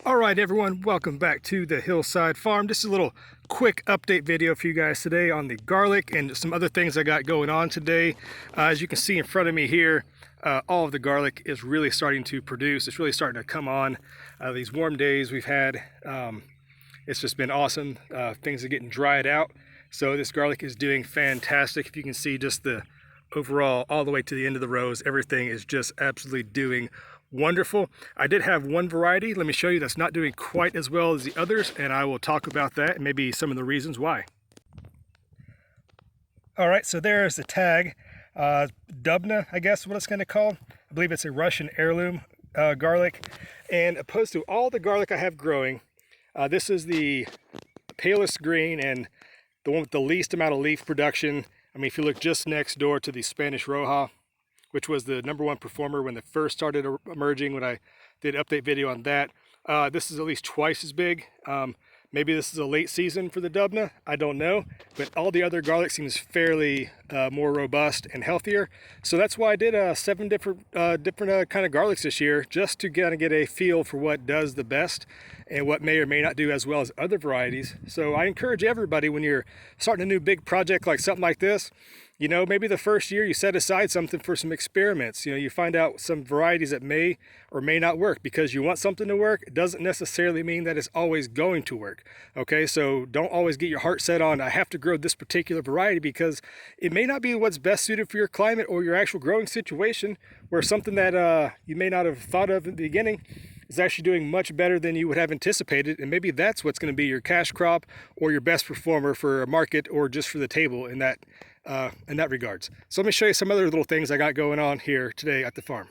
All right, everyone, welcome back to the Hillside Farm. Just a little quick update video for you guys today on the garlic and some other things I got going on today. As you can see in front of me here, all of the garlic is really starting to produce. It's really starting to come on. These warm days we've had, it's just been awesome. Things are getting dried out. So this garlic is doing fantastic. If you can see just the overall, all the way to the end of the rows, everything is just absolutely doing wonderful. I did have one variety, let me show you, that's not doing quite as well as the others, and I will talk about that and maybe some of the reasons why. All right, so there's the tag. Dubna, I guess what it's going to call. I believe it's a Russian heirloom garlic. And opposed to all the garlic I have growing, this is the palest green and the one with the least amount of leaf production. I mean, if you look just next door to the Spanish Roja, which was the #1 performer when they first started emerging, when I did an update video on that. This is at least twice as big. Maybe this is a late season for the Dubna, I don't know, but all the other garlic seems fairly more robust and healthier. So that's why I did 7 different kind of garlics this year, just to kind of get a feel for what does the best and what may or may not do as well as other varieties. So I encourage everybody, when you're starting a new big project like something like this, you know, maybe the first year you set aside something for some experiments. You know, you find out some varieties that may or may not work. Because you want something to work, it doesn't necessarily mean that it's always going to work. Okay, so don't always get your heart set on, I have to grow this particular variety, because it may not be what's best suited for your climate or your actual growing situation, where something that you may not have thought of in the beginning is actually doing much better than you would have anticipated, and maybe that's what's going to be your cash crop or your best performer for a market or just for the table in that regards. So let me show you some other little things I got going on here today at the farm.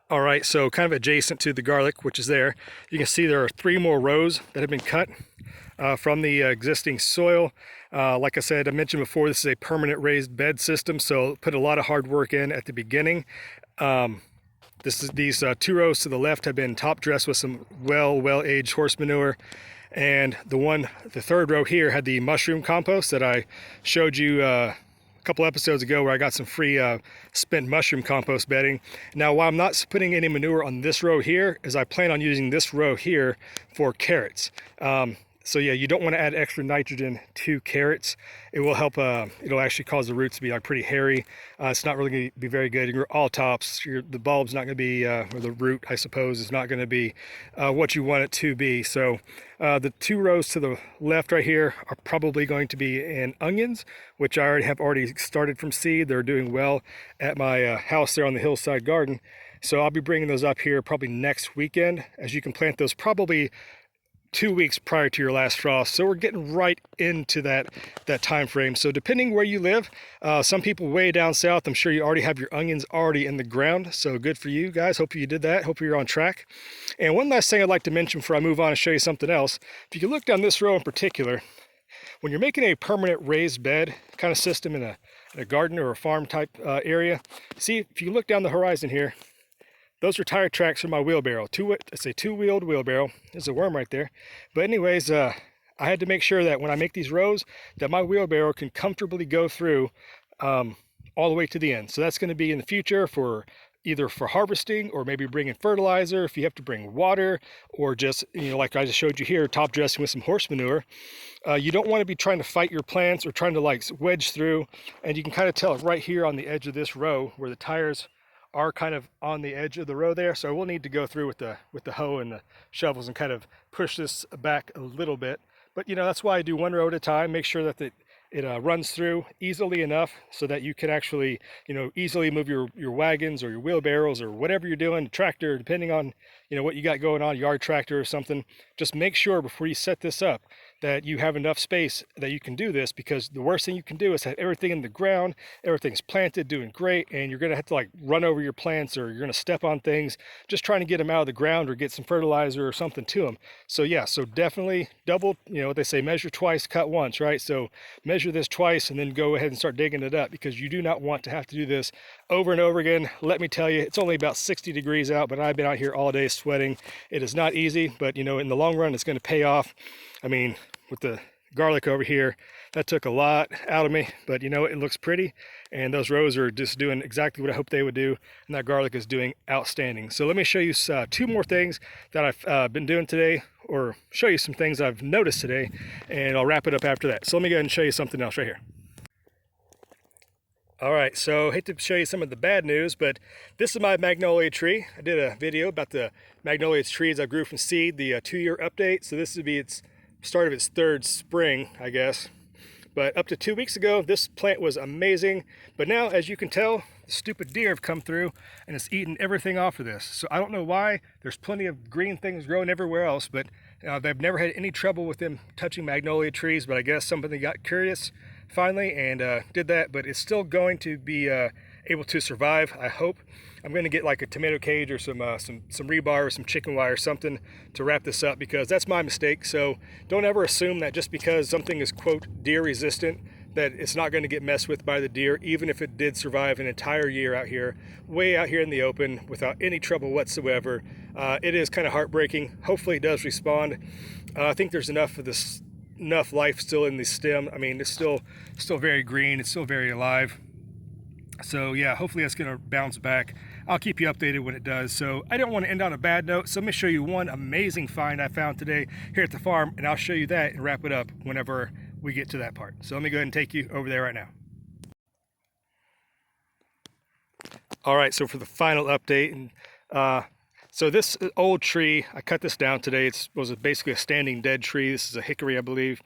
All right, so kind of adjacent to the garlic, which is there, you can see there are 3 more rows that have been cut from the existing soil. Like I said, I mentioned before, this is a permanent raised bed system, so put a lot of hard work in at the beginning. These 2 rows to the left have been top dressed with some well-aged horse manure. And the 3rd row here had the mushroom compost that I showed you a couple episodes ago, where I got some free spent mushroom compost bedding. Now, while I'm not putting any manure on this row here, is I plan on using this row here for carrots. So yeah, you don't want to add extra nitrogen to carrots. It will help, it'll actually cause the roots to be like pretty hairy. It's not really going to be very good. You grow all tops, the bulb's not going to be, or the root, I suppose, is not going to be what you want it to be. So the 2 rows to the left right here are probably going to be in onions, which I have already started from seed. They're doing well at my house there on the Hillside garden. So I'll be bringing those up here probably next weekend, as you can plant those probably 2 weeks prior to your last frost. So we're getting right into that time frame. So depending where you live, some people way down south, I'm sure you already have your onions already in the ground. So good for you guys. Hope you did that. Hope you're on track. And one last thing I'd like to mention before I move on and show you something else. If you can look down this row in particular, when you're making a permanent raised bed kind of system in a garden or a farm type area, see, if you look down the horizon here, those are tire tracks for my wheelbarrow. It's a 2-wheeled wheelbarrow. There's a worm right there. But anyways, I had to make sure that when I make these rows, that my wheelbarrow can comfortably go through all the way to the end. So that's going to be in the future for either for harvesting, or maybe bringing fertilizer if you have to bring water, or just, you know, like I just showed you here, top dressing with some horse manure. You don't want to be trying to fight your plants or trying to like wedge through. And you can kind of tell right here on the edge of this row where the tires are kind of on the edge of the row there. So we'll need to go through with the hoe and the shovels and kind of push this back a little bit. But you know, that's why I do 1 row at a time, make sure that it runs through easily enough so that you can actually, you know, easily move your wagons or your wheelbarrows or whatever you're doing, tractor, depending on, you know, what you got going on, yard tractor or something. Just make sure before you set this up that you have enough space that you can do this, because the worst thing you can do is have everything in the ground, everything's planted, doing great, and you're gonna have to like run over your plants, or you're gonna step on things just trying to get them out of the ground or get some fertilizer or something to them. So yeah, so definitely double, you know what they say, measure twice, cut once, right? So measure this twice and then go ahead and start digging it up, because you do not want to have to do this over and over again. Let me tell you, it's only about 60 degrees out, but I've been out here all day sweating. It is not easy, but you know, in the long run, it's going to pay off. I mean, with the garlic over here. That took a lot out of me, but you know, it looks pretty, and those rows are just doing exactly what I hoped they would do, and that garlic is doing outstanding. So let me show you two more things that I've been doing today, or show you some things I've noticed today, and I'll wrap it up after that. So let me go ahead and show you something else right here. All right, so I hate to show you some of the bad news, but this is my magnolia tree. I did a video about the magnolia trees I grew from seed, the 2-year update. So this would be its start of its 3rd spring, I guess. But up to 2 weeks ago, this plant was amazing. But now, as you can tell, stupid deer have come through and it's eaten everything off of this. So I don't know why. There's plenty of green things growing everywhere else, but they've never had any trouble with them touching magnolia trees. But I guess somebody got curious finally and did that. But it's still going to be able to survive, I hope. I'm going to get like a tomato cage or some rebar or some chicken wire or something to wrap this up, because that's my mistake. So don't ever assume that just because something is, quote, deer resistant, that it's not going to get messed with by the deer, even if it did survive an entire year out here, way out here in the open without any trouble whatsoever. It is kind of heartbreaking. Hopefully it does respond. I think there's enough life still in the stem. I mean, it's still very green. It's still very alive. So yeah, hopefully that's going to bounce back. I'll keep you updated when it does. So I don't want to end on a bad note, so let me show you one amazing find I found today here at the farm, and I'll show you that and wrap it up whenever we get to that part. So let me go ahead and take you over there right now. All right, so for the final update, and so this old tree, I cut this down today. It was basically a standing dead tree. This is a hickory, I believe.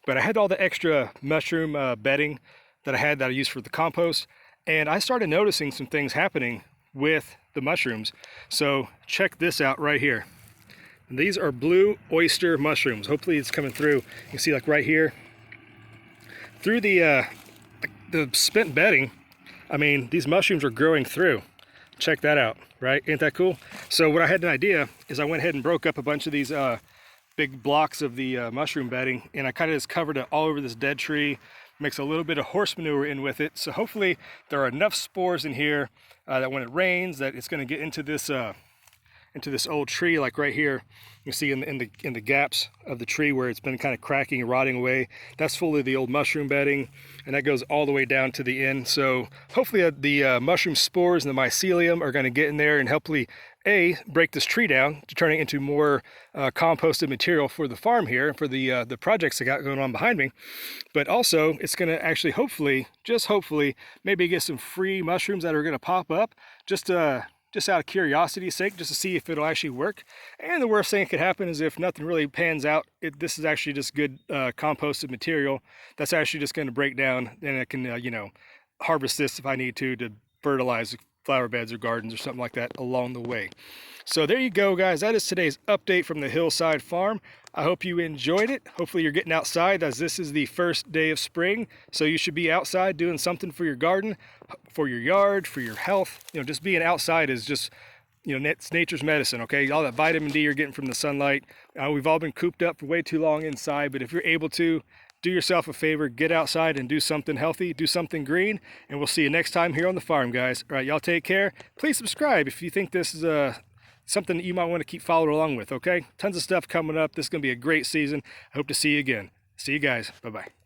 But I had all the extra mushroom bedding that I used for the compost, and I started noticing some things happening with the mushrooms. So check this out right here. These are blue oyster mushrooms. Hopefully it's coming through. You can see like right here through the spent bedding. I mean, these mushrooms are growing through. Check that out, right? Ain't that cool? So what I had an idea is I went ahead and broke up a bunch of these big blocks of the mushroom bedding, and I kind of just covered it all over this dead tree. Mix a little bit of horse manure in with it. So hopefully there are enough spores in here that when it rains, that it's going to get into this old tree, like right here. You see in the gaps of the tree where it's been kind of cracking and rotting away. That's full of the old mushroom bedding, and that goes all the way down to the end. So hopefully the mushroom spores and the mycelium are going to get in there and hopefully break this tree down to turn it into more composted material for the farm here, for the projects I got going on behind me. But also it's going to actually just hopefully maybe get some free mushrooms that are going to pop up just out of curiosity's sake, just to see if it'll actually work. And the worst thing that could happen is if nothing really pans out, this is actually just good composted material that's actually just going to break down, and I can harvest this if I need to fertilize flower beds or gardens or something like that along the way. So there you go, guys. That is today's update from the Hillside farm. I hope you enjoyed it. Hopefully you're getting outside, as this is the first day of spring. So you should be outside doing something for your garden, for your yard, for your health. Just being outside is just, it's nature's medicine, okay? All that vitamin D you're getting from the sunlight. We've all been cooped up for way too long inside, but if you're able to, do yourself a favor, get outside and do something healthy, do something green, and we'll see you next time here on the farm, guys. All right, y'all take care. Please subscribe if you think this is something that you might want to keep following along with, okay? Tons of stuff coming up. This is going to be a great season. I hope to see you again. See you guys. Bye-bye.